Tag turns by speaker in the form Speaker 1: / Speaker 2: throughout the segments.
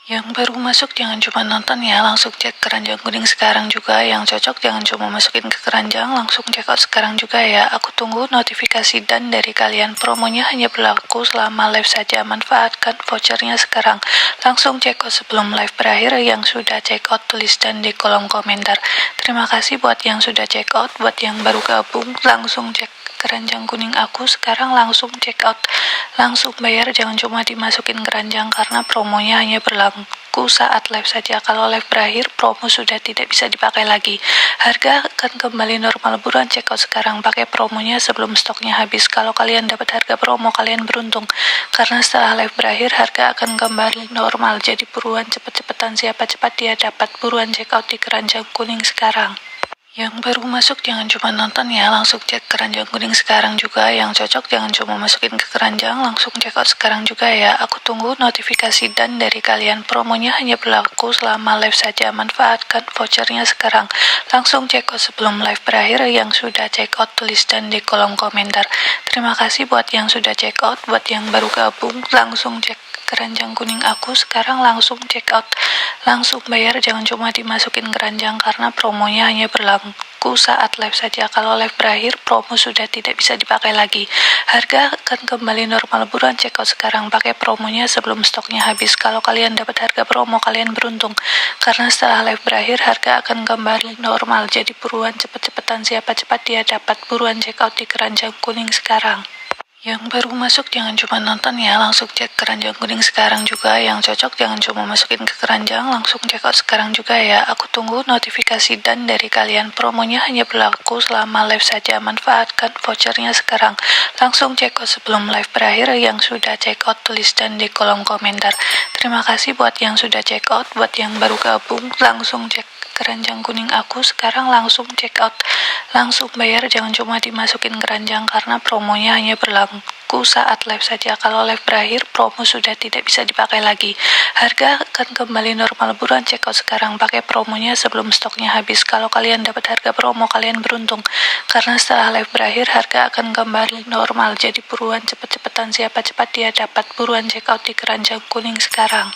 Speaker 1: Yang baru masuk jangan cuma nonton ya, langsung cek keranjang kuning sekarang juga. Yang cocok jangan cuma masukin ke keranjang, langsung check out sekarang juga ya. Aku tunggu notifikasi dan dari kalian. Promonya hanya berlaku selama live saja, manfaatkan vouchernya sekarang. Langsung check out sebelum live berakhir. Yang sudah check out tulis dan di kolom komentar. Terima kasih buat yang sudah check out, buat yang baru gabung langsung cek keranjang kuning aku sekarang, langsung check out, langsung bayar, jangan cuma dimasukin keranjang karena promonya hanya berlaku saat live saja. Kalau live berakhir promo sudah tidak bisa dipakai lagi, harga akan kembali normal. Buruan check out sekarang, pakai promonya sebelum stoknya habis. Kalau kalian dapat harga promo kalian beruntung, karena setelah live berakhir harga akan kembali normal. Jadi buruan, cepet-cepetan, siapa cepat dia dapat. Buruan check out di keranjang kuning sekarang. Yang baru masuk jangan cuma nonton ya, langsung cek keranjang kuning sekarang juga. Yang cocok jangan cuma masukin ke keranjang, langsung check out sekarang juga ya. Aku tunggu notifikasi dan dari kalian. Promonya hanya berlaku selama live saja, manfaatkan vouchernya sekarang. Langsung check out sebelum live berakhir. Yang sudah check out tulis dan di kolom komentar. Terima kasih buat yang sudah check out, buat yang baru gabung langsung cek keranjang kuning aku sekarang, langsung check out, langsung bayar, jangan cuma dimasukin keranjang karena promonya hanya berlaku saat live saja. Kalau live berakhir promo sudah tidak bisa dipakai lagi, harga akan kembali normal. Buruan check out sekarang, pakai promonya sebelum stoknya habis. Kalau kalian dapat harga promo kalian beruntung, karena setelah live berakhir harga akan kembali normal. Jadi buruan, cepet-cepetan, siapa cepat dia dapat. Buruan check out di keranjang kuning sekarang. Yang baru masuk jangan cuma nonton ya, langsung cek keranjang kuning sekarang juga. Yang cocok jangan cuma masukin ke keranjang, langsung check out sekarang juga ya. Aku tunggu notifikasi dan dari kalian. Promonya hanya berlaku selama live saja, manfaatkan vouchernya sekarang. Langsung check out sebelum live berakhir. Yang sudah check out tulis dan di kolom komentar. Terima kasih buat yang sudah check out, buat yang baru gabung langsung cek keranjang kuning aku sekarang, langsung check out, langsung bayar, jangan cuma dimasukin keranjang karena promonya hanya berlaku saat live saja. Kalau live berakhir promo sudah tidak bisa dipakai lagi, harga akan kembali normal. Buruan check out sekarang, pakai promonya sebelum stoknya habis. Kalau kalian dapat harga promo kalian beruntung, karena setelah live berakhir harga akan kembali normal. Jadi buruan, cepet-cepetan, siapa cepat dia dapat. Buruan check out di keranjang kuning sekarang.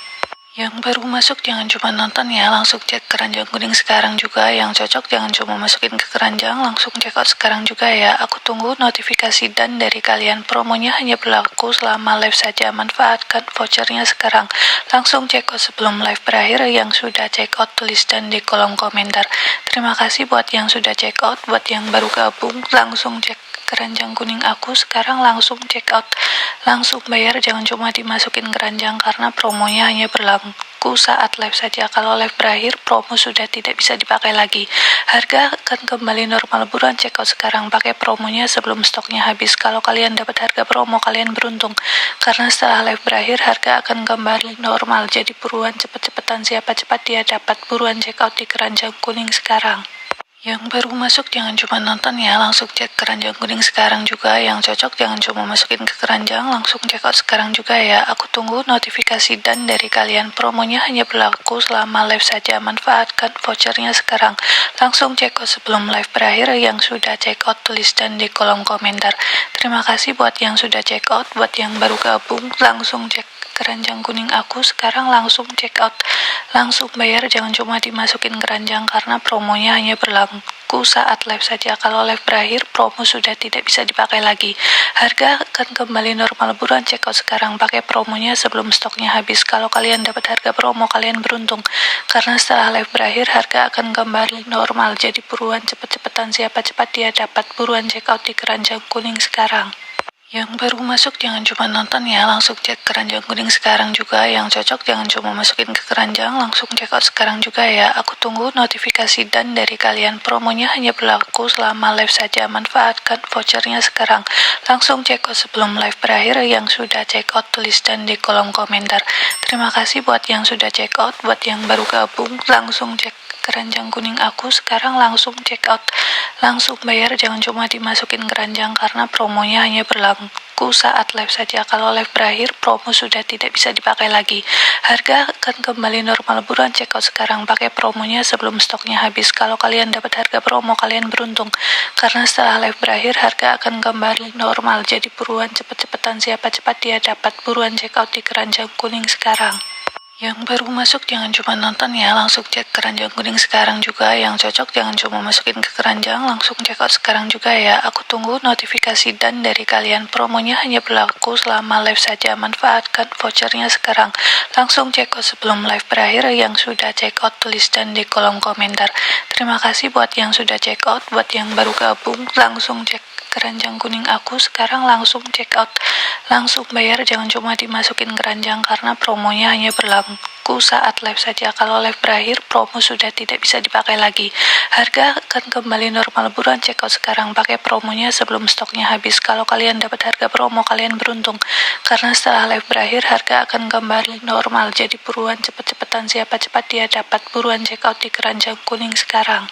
Speaker 1: Yang baru masuk jangan cuma nonton ya, langsung cek keranjang kuning sekarang juga. Yang cocok jangan cuma masukin ke keranjang, langsung check out sekarang juga ya. Aku tunggu notifikasi dan dari kalian. Promonya hanya berlaku selama live saja, manfaatkan vouchernya sekarang. Langsung check out sebelum live berakhir. Yang sudah check out tulis dan di kolom komentar. Terima kasih buat yang sudah check out, buat yang baru gabung langsung cek keranjang kuning aku sekarang, langsung check out, langsung bayar, jangan cuma dimasukin keranjang karena promonya hanya berlaku saat live saja. Kalau live berakhir promo sudah tidak bisa dipakai lagi, harga akan kembali normal. Buruan check out sekarang, pakai promonya sebelum stoknya habis. Kalau kalian dapat harga promo kalian beruntung, karena setelah live berakhir harga akan kembali normal. Jadi buruan, cepet-cepetan, siapa cepat dia dapat. Buruan check out di keranjang kuning sekarang. Yang baru masuk jangan cuma nonton ya, langsung cek keranjang kuning sekarang juga. Yang cocok jangan cuma masukin ke keranjang, langsung check out sekarang juga ya. Aku tunggu notifikasi dan dari kalian. Promonya hanya berlaku selama live saja, manfaatkan vouchernya sekarang. Langsung check out sebelum live berakhir. Yang sudah check out tulis dan di kolom komentar. Terima kasih buat yang sudah check out, buat yang baru gabung langsung cek keranjang kuning aku sekarang, langsung check out, langsung bayar, jangan cuma dimasukin keranjang karena promonya hanya berlaku saat live saja. Kalau live berakhir promo sudah tidak bisa dipakai lagi, harga akan kembali normal. Buruan check out sekarang, pakai promonya sebelum stoknya habis. Kalau kalian dapat harga promo kalian beruntung, karena setelah live berakhir harga akan kembali normal. Jadi buruan, cepet-cepetan, siapa cepat dia dapat. Buruan check out di keranjang kuning sekarang. Yang baru masuk jangan cuma nonton ya, langsung cek keranjang kuning sekarang juga. Yang cocok jangan cuma masukin ke keranjang, langsung check out sekarang juga ya. Aku tunggu notifikasi dan dari kalian. Promonya hanya berlaku selama live saja, manfaatkan vouchernya sekarang. Langsung check out sebelum live berakhir. Yang sudah check out tulis dan di kolom komentar. Terima kasih buat yang sudah check out, buat yang baru gabung langsung cek keranjang kuning aku sekarang, langsung check out, langsung bayar, jangan cuma dimasukin keranjang karena promonya hanya berlaku saat live saja. Kalau live berakhir promo sudah tidak bisa dipakai lagi, harga akan kembali normal. Buruan check out sekarang, pakai promonya sebelum stoknya habis. Kalau kalian dapat harga promo kalian beruntung, karena setelah live berakhir harga akan kembali normal. Jadi buruan, cepet-cepetan, siapa cepat dia dapat. Buruan check out di keranjang kuning sekarang. Yang baru masuk jangan cuma nonton ya, langsung cek keranjang kuning sekarang juga. Yang cocok jangan cuma masukin ke keranjang, langsung check out sekarang juga ya. Aku tunggu notifikasi dan dari kalian. Promonya hanya berlaku selama live saja, manfaatkan vouchernya sekarang. Langsung check out sebelum live berakhir. Yang sudah check out tulis dan di kolom komentar. Terima kasih buat yang sudah check out, buat yang baru gabung langsung cek keranjang kuning aku sekarang, langsung check out, langsung bayar, jangan cuma dimasukin keranjang karena promonya hanya berlaku saat live saja. Kalau live berakhir promo sudah tidak bisa dipakai lagi, harga akan kembali normal. Buruan check out sekarang, pakai promonya sebelum stoknya habis. Kalau kalian dapat harga promo kalian beruntung, karena setelah live berakhir harga akan kembali normal. Jadi buruan, cepet-cepetan, siapa cepat dia dapat. Buruan check out di keranjang kuning sekarang.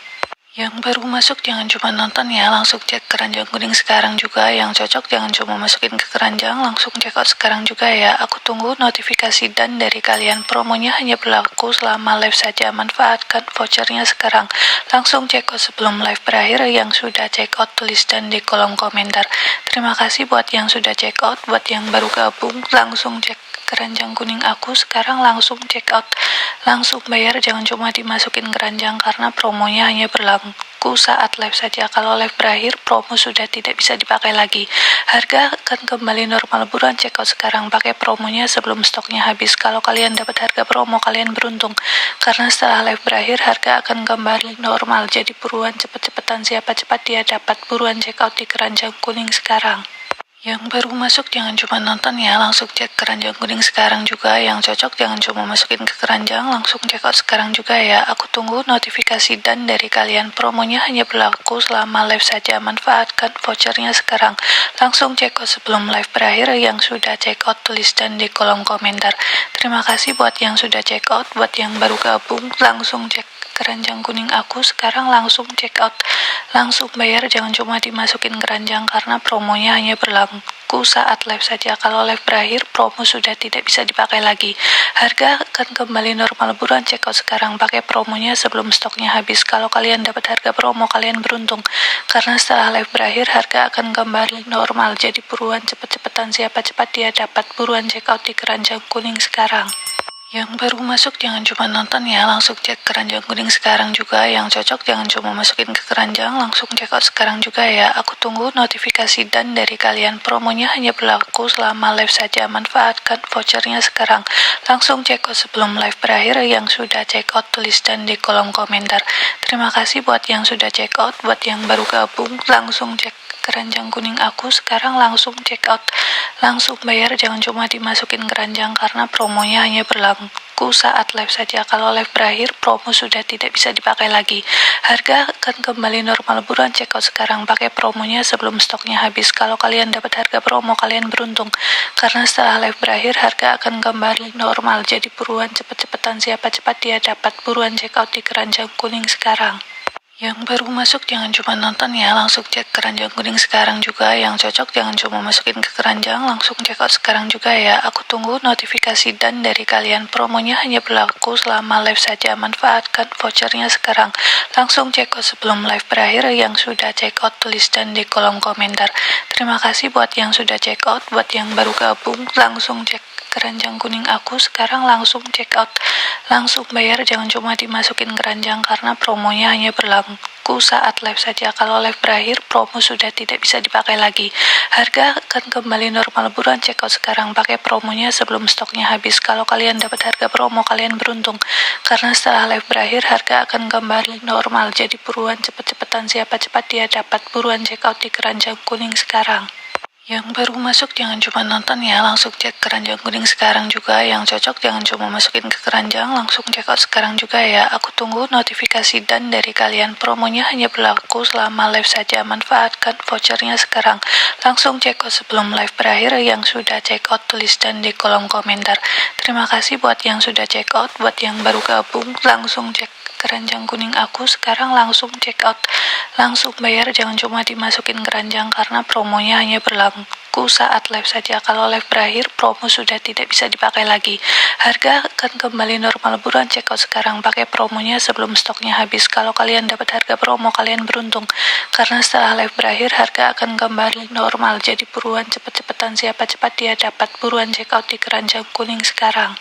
Speaker 1: Yang baru masuk jangan cuma nonton ya, langsung cek keranjang kuning sekarang juga. Yang cocok jangan cuma masukin ke keranjang, langsung check out sekarang juga ya. Aku tunggu notifikasi dan dari kalian. Promonya hanya berlaku selama live saja, manfaatkan vouchernya sekarang. Langsung check out sebelum live berakhir. Yang sudah check out tulis dan di kolom komentar. Terima kasih buat yang sudah check out, buat yang baru gabung langsung cek keranjang kuning aku sekarang, langsung check out, langsung bayar, jangan cuma dimasukin keranjang karena promonya hanya berlaku saat live saja. Kalau live berakhir promo sudah tidak bisa dipakai lagi, harga akan kembali normal. Buruan check out sekarang, pakai promonya sebelum stoknya habis. Kalau kalian dapat harga promo kalian beruntung, karena setelah live berakhir harga akan kembali normal. Jadi buruan, cepet-cepetan, siapa cepat dia dapat. Buruan check out di keranjang kuning sekarang. Yang baru masuk jangan cuma nonton ya, langsung cek keranjang kuning sekarang juga. Yang cocok jangan cuma masukin ke keranjang, langsung check out sekarang juga ya. Aku tunggu notifikasi dan dari kalian. Promonya hanya berlaku selama live saja, manfaatkan vouchernya sekarang. Langsung check out sebelum live berakhir. Yang sudah check out tulis dan di kolom komentar. Terima kasih buat yang sudah check out, buat yang baru gabung langsung cek keranjang kuning aku sekarang, langsung check out, langsung bayar, jangan cuma dimasukin keranjang karena promonya hanya berlaku saat live saja. Kalau live berakhir promo sudah tidak bisa dipakai lagi, harga akan kembali normal. Buruan check out sekarang, pakai promonya sebelum stoknya habis. Kalau kalian dapat harga promo kalian beruntung, karena setelah live berakhir harga akan kembali normal. Jadi buruan, cepet-cepetan, siapa cepat dia dapat. Buruan check out di keranjang kuning sekarang. Yang baru masuk jangan cuma nonton ya, langsung cek keranjang kuning sekarang juga. Yang cocok jangan cuma masukin ke keranjang, langsung check out sekarang juga ya. Aku tunggu notifikasi dan dari kalian. Promonya hanya berlaku selama live saja, manfaatkan vouchernya sekarang. Langsung check out sebelum live berakhir. Yang sudah check out tulis dan di kolom komentar. Terima kasih buat yang sudah check out, buat yang baru gabung langsung cek keranjang kuning aku sekarang, langsung check out, langsung bayar, jangan cuma dimasukin keranjang karena promonya hanya berlaku saat live saja. Kalau live berakhir promo sudah tidak bisa dipakai lagi, harga akan kembali normal. Buruan check out sekarang, pakai promonya sebelum stoknya habis. Kalau kalian dapat harga promo kalian beruntung, karena setelah live berakhir harga akan kembali normal. Jadi buruan, cepet-cepetan, siapa cepat dia dapat. Buruan check out di keranjang kuning sekarang. Yang baru masuk jangan cuma nonton ya, langsung cek keranjang kuning sekarang juga. Yang cocok jangan cuma masukin ke keranjang, langsung check out sekarang juga ya. Aku tunggu notifikasi dan dari kalian. Promonya hanya berlaku selama live saja, manfaatkan vouchernya sekarang. Langsung check out sebelum live berakhir. Yang sudah check out tulis dan di kolom komentar. Terima kasih buat yang sudah check out, buat yang baru gabung langsung cek keranjang kuning aku sekarang, langsung check out, langsung bayar, jangan cuma dimasukin keranjang karena promonya hanya berlaku saat live saja. Kalau live berakhir promo sudah tidak bisa dipakai lagi, harga akan kembali normal. Buruan check out sekarang, pakai promonya sebelum stoknya habis. Kalau kalian dapat harga promo kalian beruntung, karena setelah live berakhir harga akan kembali normal. Jadi buruan, cepet-cepetan, siapa cepat dia dapat. Buruan check out di keranjang kuning sekarang. Yang baru masuk jangan cuma nonton ya, langsung cek keranjang kuning sekarang juga. Yang cocok jangan cuma masukin ke keranjang, langsung check out sekarang juga ya. Aku tunggu notifikasi dan dari kalian. Promonya hanya berlaku selama live saja, manfaatkan vouchernya sekarang. Langsung check out sebelum live berakhir. Yang sudah check out tulis dan di kolom komentar. Terima kasih buat yang sudah check out, buat yang baru gabung langsung cek keranjang kuning aku sekarang, langsung check out, langsung bayar, jangan cuma dimasukin keranjang karena promonya hanya berlaku saat live saja. Kalau live berakhir promo sudah tidak bisa dipakai lagi, harga akan kembali normal. Buruan check out sekarang, pakai promonya sebelum stoknya habis. Kalau kalian dapat harga promo kalian beruntung, karena setelah live berakhir harga akan kembali normal. Jadi buruan, cepet-cepetan, siapa cepat dia dapat. Buruan check out di keranjang kuning sekarang.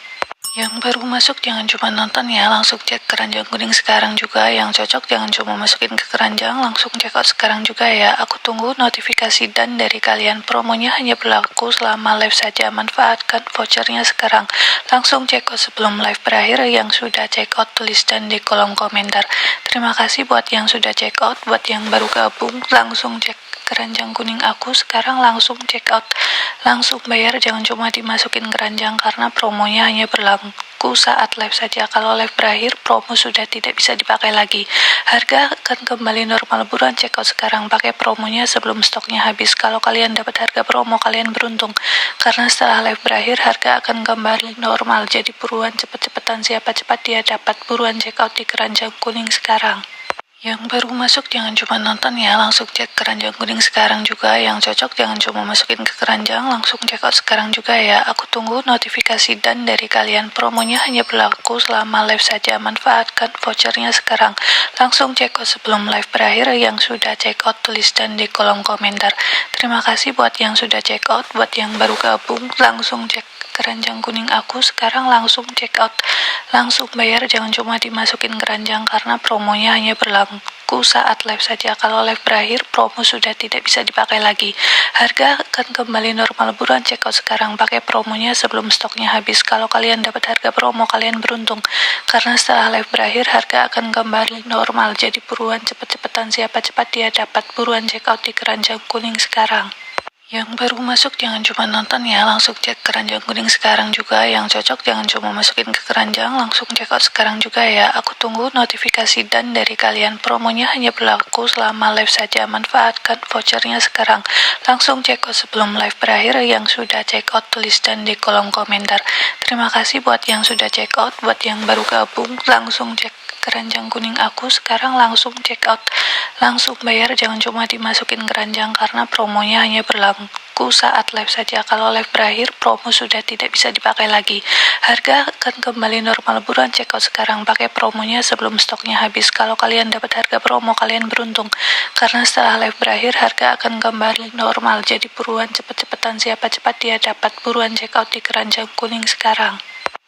Speaker 1: Yang baru masuk jangan cuma nonton ya, langsung cek keranjang kuning sekarang juga. Yang cocok jangan cuma masukin ke keranjang, langsung check out sekarang juga ya. Aku tunggu notifikasi dan dari kalian. Promonya hanya berlaku selama live saja. Manfaatkan vouchernya sekarang. Langsung check out sebelum live berakhir. Yang sudah check out tulis dan di kolom komentar. Terima kasih buat yang sudah check out. Buat yang baru gabung langsung cek keranjang kuning aku sekarang, langsung check out, langsung bayar, jangan cuma dimasukin keranjang karena promonya hanya berlaku saat live saja. Kalau live berakhir promo sudah tidak bisa dipakai lagi, harga akan kembali normal. Buruan check out sekarang, pakai promonya sebelum stoknya habis. Kalau kalian dapat harga promo kalian beruntung, karena setelah live berakhir harga akan kembali normal. Jadi buruan, cepet-cepetan, siapa cepat dia dapat. Buruan check out di keranjang kuning sekarang. Yang baru masuk jangan cuma nonton ya, langsung cek keranjang kuning sekarang juga. Yang cocok jangan cuma masukin ke keranjang, langsung check out sekarang juga ya. Aku tunggu notifikasi dan dari kalian. Promonya hanya berlaku selama live saja. Manfaatkan vouchernya sekarang. Langsung check out sebelum live berakhir. Yang sudah check out tulis dan di kolom komentar. Terima kasih buat yang sudah check out. Buat yang baru gabung langsung cek keranjang kuning aku sekarang, langsung check out, langsung bayar, jangan cuma dimasukin keranjang karena promonya hanya berlaku saat live saja. Kalau live berakhir promo sudah tidak bisa dipakai lagi, harga akan kembali normal. Buruan check out sekarang, pakai promonya sebelum stoknya habis. Kalau kalian dapat harga promo kalian beruntung, karena setelah live berakhir harga akan kembali normal. Jadi buruan, cepet-cepetan, siapa cepat dia dapat. Buruan check out di keranjang kuning sekarang. Yang baru masuk jangan cuma nonton ya, langsung cek keranjang kuning sekarang juga. Yang cocok jangan cuma masukin ke keranjang, langsung check out sekarang juga ya. Aku tunggu notifikasi dan dari kalian. Promonya hanya berlaku selama live saja. Manfaatkan vouchernya sekarang. Langsung check out sebelum live berakhir. Yang sudah check out tulis dan di kolom komentar. Terima kasih buat yang sudah check out. Buat yang baru gabung langsung cek keranjang kuning aku sekarang, langsung check out, langsung bayar, jangan cuma dimasukin keranjang karena promonya hanya berlaku saat live saja. Kalau live berakhir promo sudah tidak bisa dipakai lagi, harga akan kembali normal. Buruan check out sekarang, pakai promonya sebelum stoknya habis. Kalau kalian dapat harga promo kalian beruntung, karena setelah live berakhir harga akan kembali normal. Jadi buruan, cepet-cepetan, siapa cepat dia dapat. Buruan check out di keranjang kuning sekarang.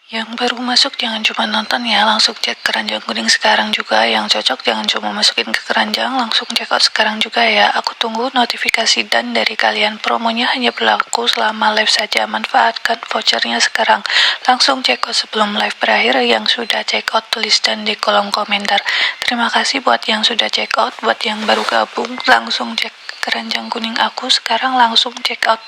Speaker 1: Yang baru masuk jangan cuma nonton ya, langsung cek keranjang kuning sekarang juga. Yang cocok jangan cuma masukin ke keranjang, langsung check out sekarang juga ya. Aku tunggu notifikasi dan dari kalian. Promonya hanya berlaku selama live saja. Manfaatkan vouchernya sekarang. Langsung check out sebelum live berakhir. Yang sudah check out tulis dan di kolom komentar. Terima kasih buat yang sudah check out. Buat yang baru gabung langsung cek keranjang kuning aku sekarang, langsung check out,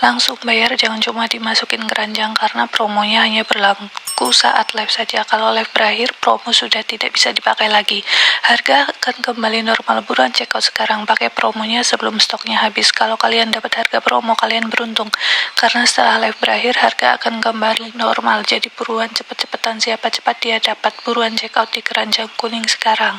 Speaker 1: langsung bayar, jangan cuma dimasukin keranjang karena promonya hanya berlaku saat live saja. Kalau live berakhir promo sudah tidak bisa dipakai lagi, harga akan kembali normal. Buruan check out sekarang, pakai promonya sebelum stoknya habis. Kalau kalian dapat harga promo kalian beruntung, karena setelah live berakhir harga akan kembali normal. Jadi buruan, cepet-cepetan, siapa cepat dia dapat. Buruan check out di keranjang kuning sekarang.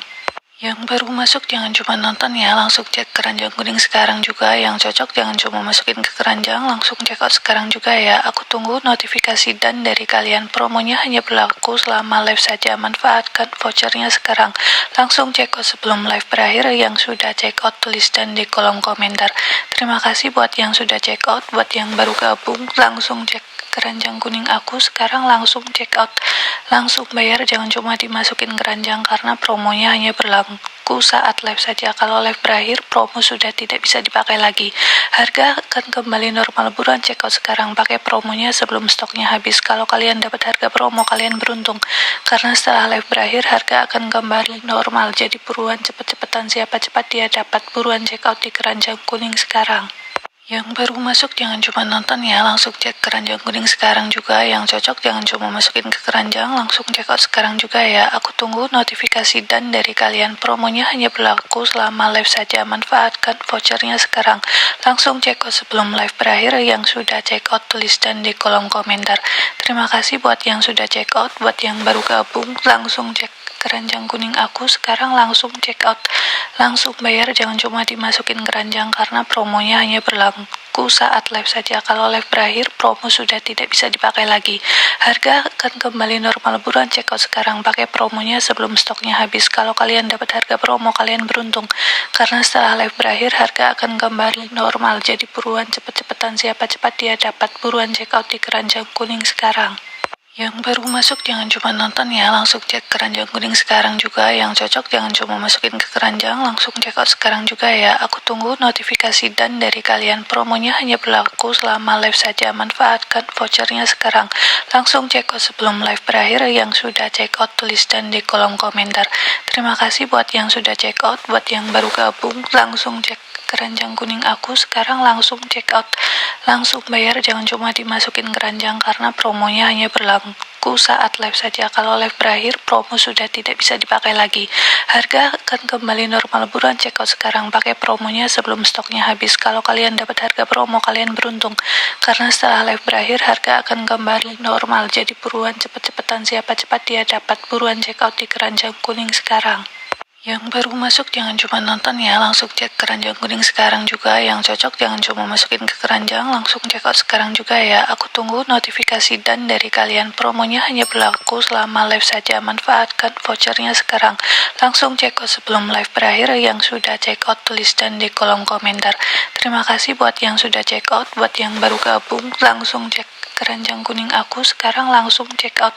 Speaker 1: Yang baru masuk jangan cuma nonton ya, langsung cek keranjang kuning sekarang juga. Yang cocok jangan cuma masukin ke keranjang, langsung check out sekarang juga ya. Aku tunggu notifikasi dan dari kalian. Promonya hanya berlaku selama live saja. Manfaatkan vouchernya sekarang. Langsung check out sebelum live berakhir. Yang sudah check out tulis dan di kolom komentar. Terima kasih buat yang sudah check out. Buat yang baru gabung langsung cek keranjang kuning aku sekarang, langsung check out, langsung bayar, jangan cuma dimasukin keranjang karena promonya hanya berlaku saat live saja. Kalau live berakhir promo sudah tidak bisa dipakai lagi, harga akan kembali normal. Buruan check out sekarang, pakai promonya sebelum stoknya habis. Kalau kalian dapat harga promo kalian beruntung, karena setelah live berakhir harga akan kembali normal. Jadi buruan, cepet-cepetan, siapa cepat dia dapat. Buruan check out di keranjang kuning sekarang. Yang baru masuk jangan cuma nonton ya, langsung cek keranjang kuning sekarang juga. Yang cocok jangan cuma masukin ke keranjang, langsung check out sekarang juga ya. Aku tunggu notifikasi dan dari kalian. Promonya hanya berlaku selama live saja. Manfaatkan vouchernya sekarang. Langsung check out sebelum live berakhir. Yang sudah check out tulis dan di kolom komentar. Terima kasih buat yang sudah check out. Buat yang baru gabung langsung cek keranjang kuning aku sekarang, langsung check out, langsung bayar, jangan cuma dimasukin keranjang karena promonya hanya berlaku saat live saja. Kalau live berakhir promo sudah tidak bisa dipakai lagi, harga akan kembali normal. Buruan check out sekarang, pakai promonya sebelum stoknya habis. Kalau kalian dapat harga promo kalian beruntung, karena setelah live berakhir harga akan kembali normal. Jadi buruan, cepet-cepetan, siapa cepat dia dapat. Buruan check out di keranjang kuning sekarang. Yang baru masuk jangan cuma nonton ya, langsung cek keranjang kuning sekarang juga. Yang cocok jangan cuma masukin ke keranjang, langsung check out sekarang juga ya. Aku tunggu notifikasi dan dari kalian. Promonya hanya berlaku selama live saja. Manfaatkan vouchernya sekarang. Langsung check out sebelum live berakhir. Yang sudah check out tulis dan di kolom komentar. Terima kasih buat yang sudah check out. Buat yang baru gabung langsung cek keranjang kuning aku sekarang, langsung check out, langsung bayar, jangan cuma dimasukin keranjang karena promonya hanya berlaku saat live saja. Kalau live berakhir promo sudah tidak bisa dipakai lagi. Harga akan kembali normal, buruan check out sekarang, pakai promonya sebelum stoknya habis. Kalau kalian dapat harga promo kalian beruntung karena setelah live berakhir harga akan kembali normal. Jadi buruan, cepet-cepetan, siapa cepat dia dapat. Buruan check out di keranjang kuning sekarang. Yang baru masuk jangan cuma nonton ya, langsung cek keranjang kuning sekarang juga. Yang cocok jangan cuma masukin ke keranjang, langsung check out sekarang juga ya. Aku tunggu notifikasi dan dari kalian. Promonya hanya berlaku selama live saja. Manfaatkan vouchernya sekarang. Langsung check out sebelum live berakhir. Yang sudah check out tulis dan di kolom komentar. Terima kasih buat yang sudah check out. Buat yang baru gabung langsung cek keranjang kuning aku sekarang, langsung check out,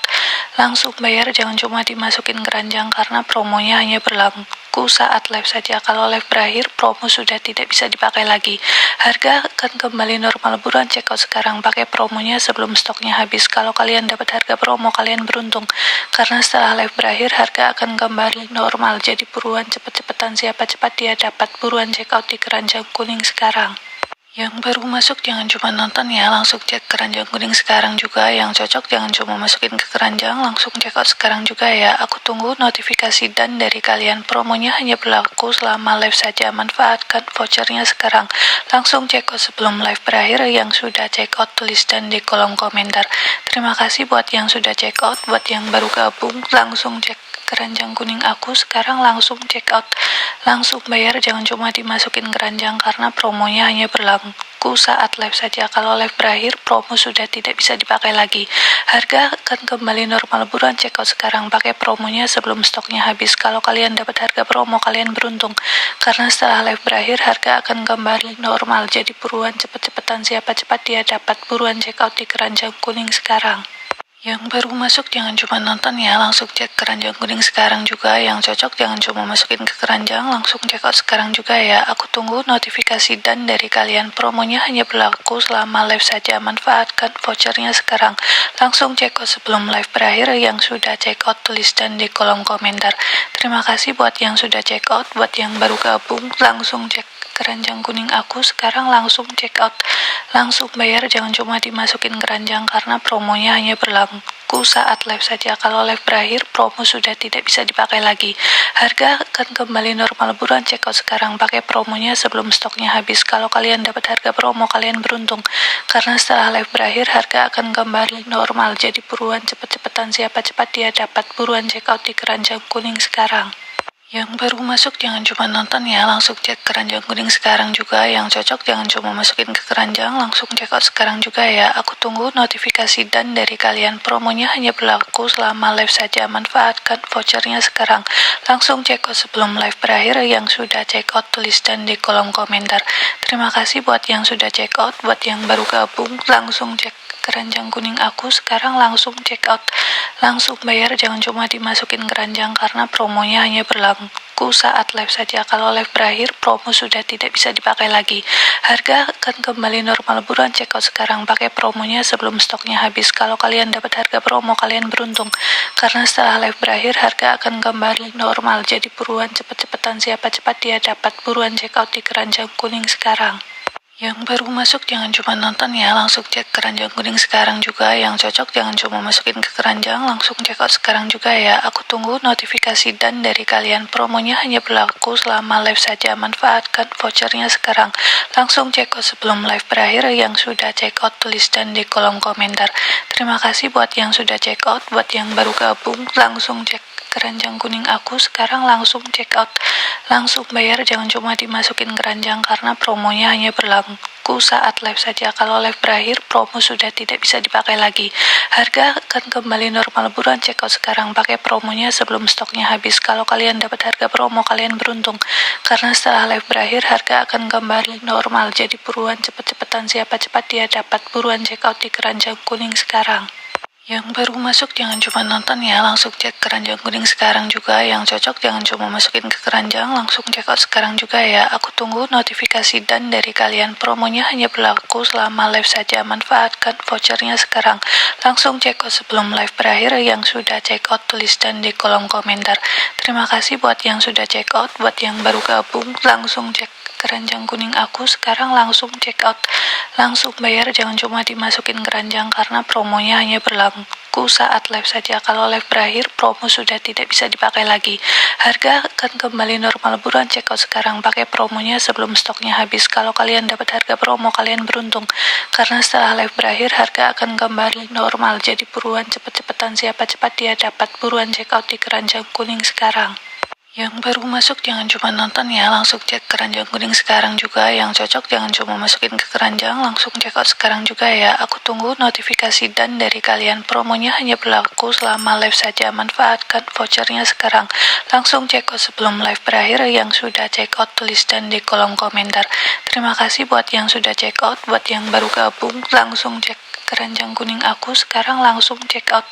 Speaker 1: langsung bayar, jangan cuma dimasukin keranjang karena promonya hanya berlaku saat live saja. Kalau live berakhir promo sudah tidak bisa dipakai lagi. Harga akan kembali normal, buruan check out sekarang, pakai promonya sebelum stoknya habis. Kalau kalian dapat harga promo kalian beruntung karena setelah live berakhir harga akan kembali normal. Jadi buruan, cepet-cepetan, siapa cepat dia dapat. Buruan check out di keranjang kuning sekarang. Yang baru masuk jangan cuma nonton ya, langsung cek keranjang kuning sekarang juga. Yang cocok jangan cuma masukin ke keranjang, langsung check out sekarang juga ya. Aku tunggu notifikasi dan dari kalian. Promonya hanya berlaku selama live saja. Manfaatkan vouchernya sekarang. Langsung check out sebelum live berakhir. Yang sudah check out tulis dan di kolom komentar. Terima kasih buat yang sudah check out. Buat yang baru gabung langsung cek keranjang kuning aku sekarang, langsung check out, langsung bayar, jangan cuma dimasukin keranjang karena promonya hanya berlaku saat live saja. Kalau live berakhir promo sudah tidak bisa dipakai lagi. Harga akan kembali normal, buruan check out sekarang, pakai promonya sebelum stoknya habis. Kalau kalian dapat harga promo kalian beruntung karena setelah live berakhir harga akan kembali normal. Jadi buruan, cepet-cepetan, siapa cepat dia dapat. Buruan check out di keranjang kuning sekarang. Yang baru masuk jangan cuma nonton ya, langsung cek keranjang kuning sekarang juga. Yang cocok jangan cuma masukin ke keranjang, langsung check out sekarang juga ya. Aku tunggu notifikasi dan dari kalian. Promonya hanya berlaku selama live saja. Manfaatkan vouchernya sekarang. Langsung check out sebelum live berakhir. Yang sudah check out tulis dan di kolom komentar. Terima kasih buat yang sudah check out. Buat yang baru gabung langsung cek keranjang kuning aku sekarang, langsung check out, langsung bayar, jangan cuma dimasukin keranjang karena promonya hanya berlaku saat live saja. Kalau live berakhir promo sudah tidak bisa dipakai lagi. Harga akan kembali normal, buruan check out sekarang, pakai promonya sebelum stoknya habis. Kalau kalian dapat harga promo kalian beruntung karena setelah live berakhir harga akan kembali normal. Jadi buruan, cepet-cepetan, siapa cepat dia dapat. Buruan check out di keranjang kuning sekarang. Yang baru masuk jangan cuma nonton ya, langsung cek keranjang kuning sekarang juga. Yang cocok jangan cuma masukin ke keranjang, langsung check out sekarang juga ya. Aku tunggu notifikasi dan dari kalian. Promonya hanya berlaku selama live saja. Manfaatkan vouchernya sekarang. Langsung check out sebelum live berakhir. Yang sudah check out tulis dan di kolom komentar. Terima kasih buat yang sudah check out. Buat yang baru gabung langsung cek keranjang kuning aku sekarang, langsung check out, langsung bayar, jangan cuma dimasukin keranjang karena promonya hanya berlaku saat live saja. Kalau live berakhir promo sudah tidak bisa dipakai lagi. Harga akan kembali normal, buruan check out sekarang, pakai promonya sebelum stoknya habis. Kalau kalian dapat harga promo kalian beruntung karena setelah live berakhir harga akan kembali normal. Jadi buruan, cepet-cepetan, siapa cepat dia dapat. Buruan check out di keranjang kuning sekarang. Yang baru masuk jangan cuma nonton ya, langsung cek keranjang kuning sekarang juga. Yang cocok jangan cuma masukin ke keranjang, langsung check out sekarang juga ya. Aku tunggu notifikasi dan dari kalian. Promonya hanya berlaku selama live saja. Manfaatkan vouchernya sekarang. Langsung check out sebelum live berakhir. Yang sudah check out tulis dan di kolom komentar. Terima kasih buat yang sudah check out. Buat yang baru gabung langsung cek keranjang kuning aku sekarang, langsung check out, langsung bayar, jangan cuma dimasukin keranjang karena promonya hanya berlaku saat live saja. Kalau live berakhir promo sudah tidak bisa dipakai lagi. Harga akan kembali normal, buruan check out sekarang, pakai promonya sebelum stoknya habis. Kalau kalian dapat harga promo kalian beruntung karena setelah live berakhir harga akan kembali normal. Jadi buruan, cepet-cepetan, siapa cepat dia dapat. Buruan check out di keranjang kuning sekarang. Yang baru masuk jangan cuma nonton ya, langsung cek keranjang kuning sekarang juga. Yang cocok jangan cuma masukin ke keranjang, langsung check out sekarang juga ya. Aku tunggu notifikasi dan dari kalian. Promonya hanya berlaku selama live saja, manfaatkan vouchernya sekarang. Langsung check out sebelum live berakhir. Yang sudah check out tulis dan di kolom komentar. Terima kasih buat yang sudah check out, buat yang baru gabung langsung cek keranjang kuning aku sekarang, langsung check out, langsung bayar, jangan cuma dimasukin keranjang karena promonya hanya berlaku saat live saja. Kalau live berakhir promo sudah tidak bisa dipakai lagi, harga akan kembali normal. Buruan check out sekarang, pakai promonya sebelum stoknya habis. Kalau kalian dapat harga promo kalian beruntung, karena setelah live berakhir harga akan kembali normal. Jadi buruan, cepet-cepetan, siapa cepat dia dapat. Buruan check out di keranjang kuning sekarang. Yang baru masuk jangan cuma nonton ya, langsung cek keranjang kuning sekarang juga. Yang cocok jangan cuma masukin ke keranjang, langsung check out sekarang juga ya. Aku tunggu notifikasi dan dari kalian. Promonya hanya berlaku selama live saja, manfaatkan vouchernya sekarang. Langsung check out sebelum live berakhir. Yang sudah check out tulis dan di kolom komentar. Terima kasih buat yang sudah check out, buat yang baru gabung langsung cek keranjang kuning aku sekarang, langsung check out,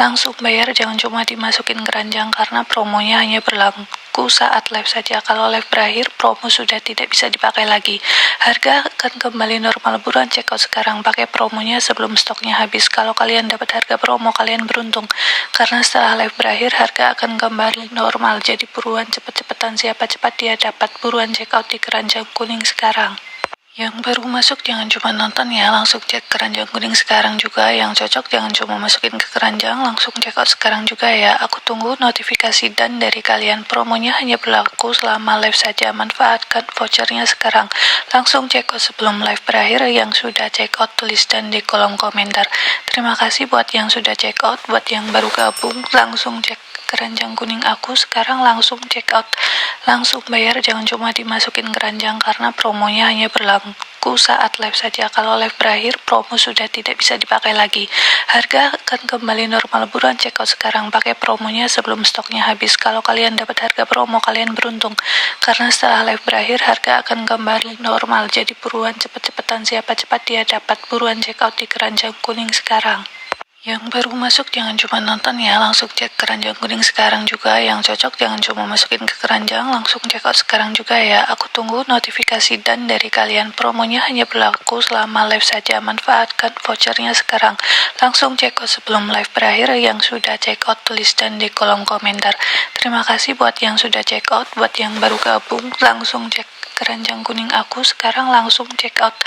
Speaker 1: langsung bayar, jangan cuma dimasukin keranjang karena promonya hanya berlaku saat live saja. Kalau live berakhir promo sudah tidak bisa dipakai lagi, harga akan kembali normal. Buruan check out sekarang, pakai promonya sebelum stoknya habis. Kalau kalian dapat harga promo kalian beruntung, karena setelah live berakhir harga akan kembali normal. Jadi buruan, cepet-cepetan, siapa cepat dia dapat. Buruan check out di keranjang kuning sekarang. Yang baru masuk jangan cuma nonton ya, langsung cek keranjang kuning sekarang juga. Yang cocok jangan cuma masukin ke keranjang, langsung check out sekarang juga ya. Aku tunggu notifikasi dan dari kalian. Promonya hanya berlaku selama live saja, manfaatkan vouchernya sekarang. Langsung check out sebelum live berakhir. Yang sudah check out tulis dan di kolom komentar. Terima kasih buat yang sudah check out, buat yang baru gabung langsung cek keranjang kuning aku sekarang, langsung check out, langsung bayar, jangan cuma dimasukin keranjang karena promonya hanya berlaku saat live saja. Kalau live berakhir promo sudah tidak bisa dipakai lagi, harga akan kembali normal. Buruan check out sekarang, pakai promonya sebelum stoknya habis. Kalau kalian dapat harga promo kalian beruntung, karena setelah live berakhir harga akan kembali normal. Jadi buruan, cepet-cepetan, siapa cepat dia dapat. Buruan check out di keranjang kuning sekarang. Yang baru masuk jangan cuma nonton ya, langsung cek keranjang kuning sekarang juga. Yang cocok jangan cuma masukin ke keranjang, langsung check out sekarang juga ya. Aku tunggu notifikasi dan dari kalian. Promonya hanya berlaku selama live saja, manfaatkan vouchernya sekarang. Langsung check out sebelum live berakhir. Yang sudah check out tulis dan di kolom komentar. Terima kasih buat yang sudah check out, buat yang baru gabung langsung cek keranjang kuning aku sekarang, langsung check out,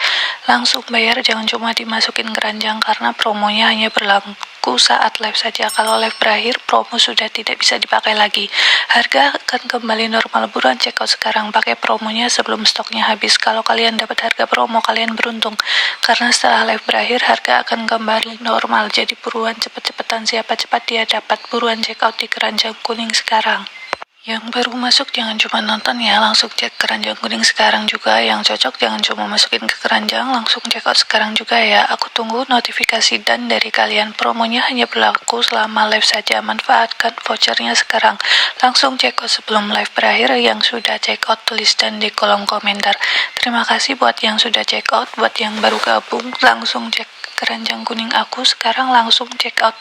Speaker 1: langsung bayar, jangan cuma dimasukin keranjang karena promonya hanya berlaku saat live saja. Kalau live berakhir promo sudah tidak bisa dipakai lagi, harga akan kembali normal. Buruan check out sekarang, pakai promonya sebelum stoknya habis. Kalau kalian dapat harga promo kalian beruntung, karena setelah live berakhir harga akan kembali normal. Jadi buruan, cepet-cepetan, siapa cepat dia dapat. Buruan check out di keranjang kuning sekarang. Yang baru masuk jangan cuma nonton ya, langsung cek keranjang kuning sekarang juga. Yang cocok jangan cuma masukin ke keranjang, langsung check out sekarang juga ya. Aku tunggu notifikasi dan dari kalian. Promonya hanya berlaku selama live saja, manfaatkan vouchernya sekarang. Langsung check out sebelum live berakhir. Yang sudah check out tulis dan di kolom komentar. Terima kasih buat yang sudah check out, buat yang baru gabung langsung cek keranjang kuning aku sekarang, langsung check out,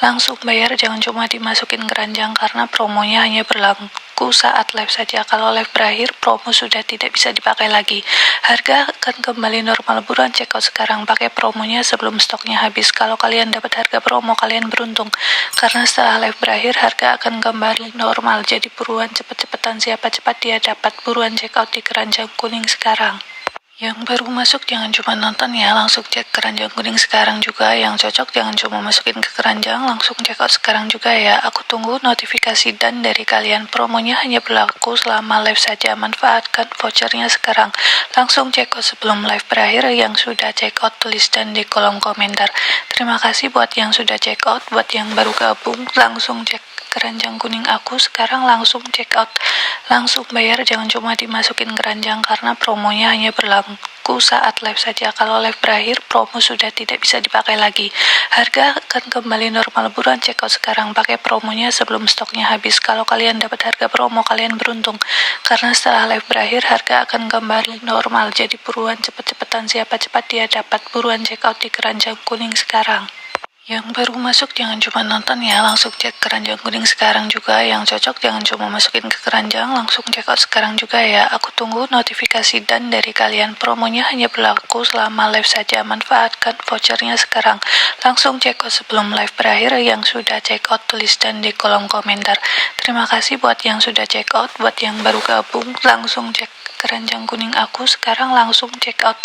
Speaker 1: langsung bayar, jangan cuma dimasukin keranjang karena promonya hanya berlaku saat live saja. Kalau live berakhir promo sudah tidak bisa dipakai lagi, harga akan kembali normal. Buruan check out sekarang, pakai promonya sebelum stoknya habis. Kalau kalian dapat harga promo kalian beruntung, karena setelah live berakhir harga akan kembali normal. Jadi buruan, cepet-cepetan, siapa cepat dia dapat. Buruan check out di keranjang kuning sekarang. Yang baru masuk jangan cuma nonton ya, langsung cek keranjang kuning sekarang juga. Yang cocok jangan cuma masukin ke keranjang, langsung check out sekarang juga ya. Aku tunggu notifikasi dan dari kalian. Promonya hanya berlaku selama live saja, manfaatkan vouchernya sekarang. Langsung check out sebelum live berakhir. Yang sudah check out tulis dan di kolom komentar. Terima kasih buat yang sudah check out, buat yang baru gabung langsung cek keranjang kuning aku sekarang, langsung check out, langsung bayar, jangan cuma dimasukin keranjang karena promonya hanya berlaku saat live saja. Kalau live berakhir promo sudah tidak bisa dipakai lagi, harga akan kembali normal. Buruan check out sekarang, pakai promonya sebelum stoknya habis. Kalau kalian dapat harga promo kalian beruntung, karena setelah live berakhir harga akan kembali normal. Jadi buruan, cepet-cepetan, siapa cepat dia dapat. Buruan check out di keranjang kuning sekarang. Yang baru masuk jangan cuma nonton ya, langsung cek keranjang kuning sekarang juga. Yang cocok jangan cuma masukin ke keranjang, langsung check out sekarang juga ya. Aku tunggu notifikasi dan dari kalian. Promonya hanya berlaku selama live saja, manfaatkan vouchernya sekarang. Langsung check out sebelum live berakhir. Yang sudah check out tulis dan di kolom komentar. Terima kasih buat yang sudah check out, buat yang baru gabung langsung cek keranjang kuning aku sekarang, langsung check out,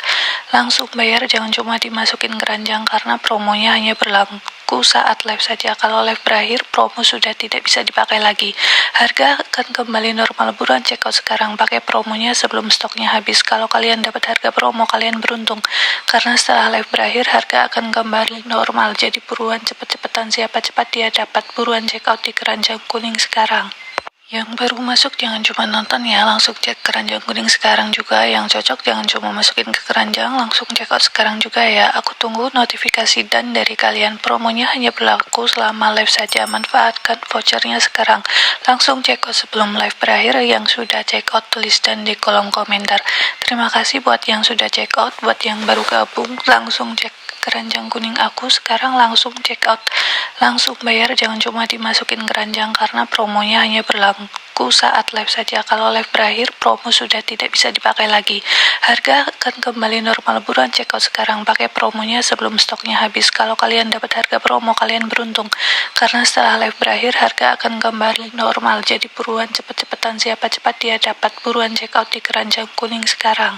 Speaker 1: langsung bayar, jangan cuma dimasukin keranjang karena promonya hanya berlaku saat live saja. Kalau live berakhir promo sudah tidak bisa dipakai lagi, harga akan kembali normal. Buruan check out sekarang, pakai promonya sebelum stoknya habis. Kalau kalian dapat harga promo kalian beruntung, karena setelah live berakhir harga akan kembali normal. Jadi buruan, cepet-cepetan, siapa cepat dia dapat. Buruan check out di keranjang kuning sekarang. Yang baru masuk jangan cuma nonton ya, langsung cek keranjang kuning sekarang juga. Yang cocok jangan cuma masukin ke keranjang, langsung check out sekarang juga ya. Aku tunggu notifikasi dan dari kalian. Promonya hanya berlaku selama live saja, manfaatkan vouchernya sekarang. Langsung check out sebelum live berakhir. Yang sudah check out tulis dan di kolom komentar. Terima kasih buat yang sudah check out, buat yang baru gabung langsung cek keranjang kuning aku sekarang, langsung check out, langsung bayar, jangan cuma dimasukin keranjang karena promonya hanya berlaku saat live saja. Kalau live berakhir promo sudah tidak bisa dipakai lagi, harga akan kembali normal. Buruan check out sekarang, pakai promonya sebelum stoknya habis. Kalau kalian dapat harga promo kalian beruntung, karena setelah live berakhir harga akan kembali normal. Jadi buruan, cepet-cepetan, siapa cepat dia dapat. Buruan check out di keranjang kuning sekarang.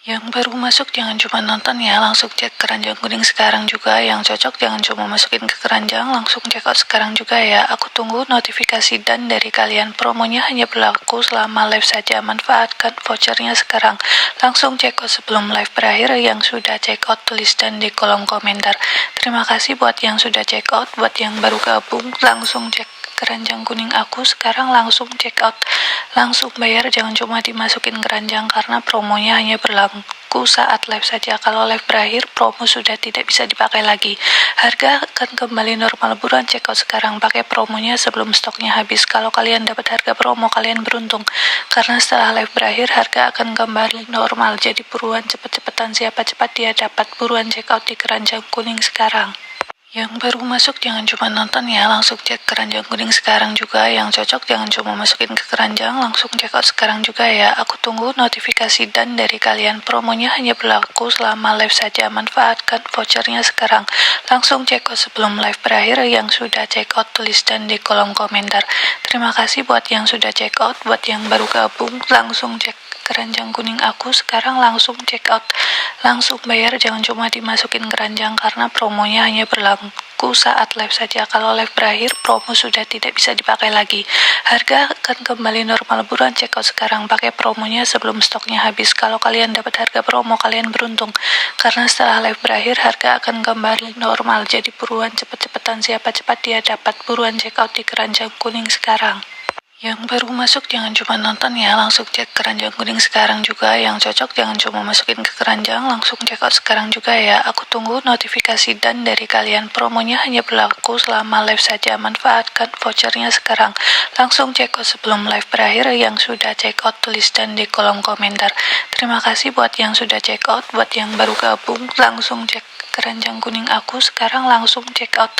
Speaker 1: Yang baru masuk jangan cuma nonton ya, langsung cek keranjang kuning sekarang juga. Yang cocok jangan cuma masukin ke keranjang, langsung check out sekarang juga ya. Aku tunggu notifikasi dan dari kalian. Promonya hanya berlaku selama live saja, manfaatkan vouchernya sekarang. Langsung check out sebelum live berakhir. Yang sudah check out tulis dan di kolom komentar. Terima kasih buat yang sudah check out, buat yang baru gabung langsung cek keranjang kuning aku sekarang, langsung check out, langsung bayar, jangan cuma dimasukin keranjang karena promonya hanya berlaku saat live saja. Kalau live berakhir promo sudah tidak bisa dipakai lagi, harga akan kembali normal. Buruan check out sekarang, pakai promonya sebelum stoknya habis. Kalau kalian dapat harga promo kalian beruntung, karena setelah live berakhir harga akan kembali normal. Jadi buruan, cepet-cepetan, siapa cepat dia dapat. Buruan check out di keranjang kuning sekarang. Yang baru masuk jangan cuma nonton ya, langsung cek keranjang kuning sekarang juga. Yang cocok jangan cuma masukin ke keranjang, langsung check out sekarang juga ya. Aku tunggu notifikasi dan dari kalian. Promonya hanya berlaku selama live saja, manfaatkan vouchernya sekarang. Langsung check out sebelum live berakhir. Yang sudah check out tulis dan di kolom komentar. Terima kasih buat yang sudah check out, buat yang baru gabung langsung cek keranjang kuning aku sekarang, langsung check out, langsung bayar, jangan cuma dimasukin keranjang karena promonya hanya berlaku saat live saja. Kalau live berakhir promo sudah tidak bisa dipakai lagi, harga akan kembali normal. Buruan check out sekarang, pakai promonya sebelum stoknya habis. Kalau kalian dapat harga promo kalian beruntung, karena setelah live berakhir harga akan kembali normal. Jadi buruan, cepet-cepetan, siapa cepat dia dapat. Buruan check out di keranjang kuning sekarang. Yang baru masuk jangan cuma nonton ya, langsung cek keranjang kuning sekarang juga. Yang cocok jangan cuma masukin ke keranjang, langsung check out sekarang juga ya. Aku tunggu notifikasi dan dari kalian. Promonya hanya berlaku selama live saja, manfaatkan vouchernya sekarang. Langsung check out sebelum live berakhir. Yang sudah check out tulis dan di kolom komentar. Terima kasih buat yang sudah check out, buat yang baru gabung langsung cek keranjang kuning aku sekarang, langsung check out,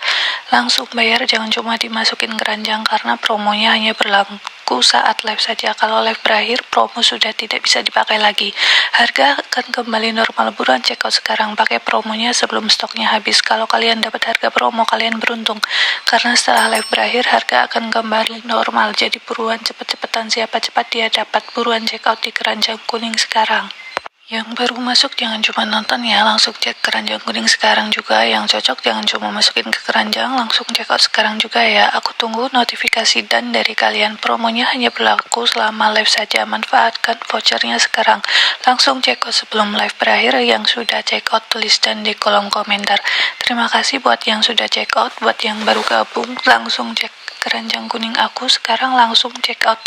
Speaker 1: langsung bayar, jangan cuma dimasukin keranjang karena promonya hanya berlaku saat live saja. Kalau live berakhir promo sudah tidak bisa dipakai lagi, harga akan kembali normal. Buruan check out sekarang, pakai promonya sebelum stoknya habis. Kalau kalian dapat harga promo kalian beruntung, karena setelah live berakhir harga akan kembali normal. Jadi buruan, cepet-cepetan, siapa cepat dia dapat. Buruan check out di keranjang kuning sekarang. Yang baru masuk jangan cuma nonton ya, langsung cek keranjang kuning sekarang juga. Yang cocok jangan cuma masukin ke keranjang, langsung check out sekarang juga ya. Aku tunggu notifikasi dan dari kalian. Promonya hanya berlaku selama live saja, manfaatkan vouchernya sekarang. Langsung check out sebelum live berakhir. Yang sudah check out tulis dan di kolom komentar. Terima kasih buat yang sudah check out, buat yang baru gabung langsung cek keranjang kuning aku sekarang, langsung check out,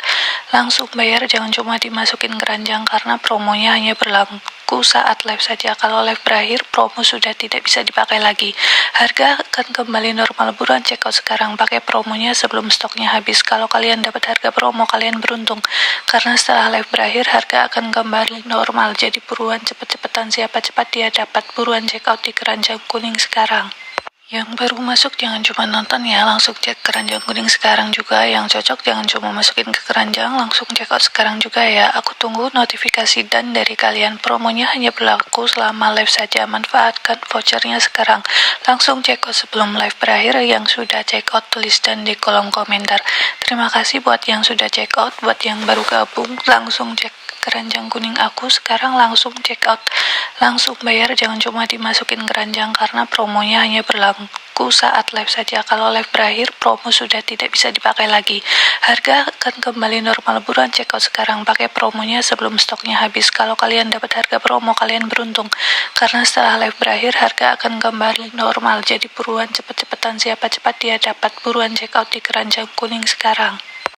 Speaker 1: langsung bayar, jangan cuma dimasukin keranjang karena promonya hanya berlaku saat live saja. Kalau live berakhir promo sudah tidak bisa dipakai lagi, harga akan kembali normal. Buruan check out sekarang, pakai promonya sebelum stoknya habis. Kalau kalian dapat harga promo kalian beruntung, karena setelah live berakhir harga akan kembali normal. Jadi buruan, cepet-cepetan, siapa cepat dia dapat. Buruan check out di keranjang kuning sekarang. Yang baru masuk jangan cuma nonton ya, langsung cek keranjang kuning sekarang juga. Yang cocok jangan cuma masukin ke keranjang, langsung check out sekarang juga ya. Aku tunggu notifikasi dan dari kalian. Promonya hanya berlaku selama live saja, manfaatkan vouchernya sekarang. Langsung check out sebelum live berakhir. Yang sudah check out tulis dan di kolom komentar. Terima kasih buat yang sudah check out, buat yang baru gabung langsung cek keranjang kuning aku sekarang, langsung check out, langsung bayar, jangan cuma dimasukin keranjang karena promonya hanya berlaku saat live saja. Kalau live berakhir promo sudah tidak bisa dipakai lagi, harga akan kembali normal. Buruan check out sekarang, pakai promonya sebelum stoknya habis. Kalau kalian dapat harga promo kalian beruntung karena setelah live berakhir harga akan kembali normal. Jadi buruan, cepet-cepetan, siapa cepat dia dapat. Buruan check out di keranjang kuning sekarang.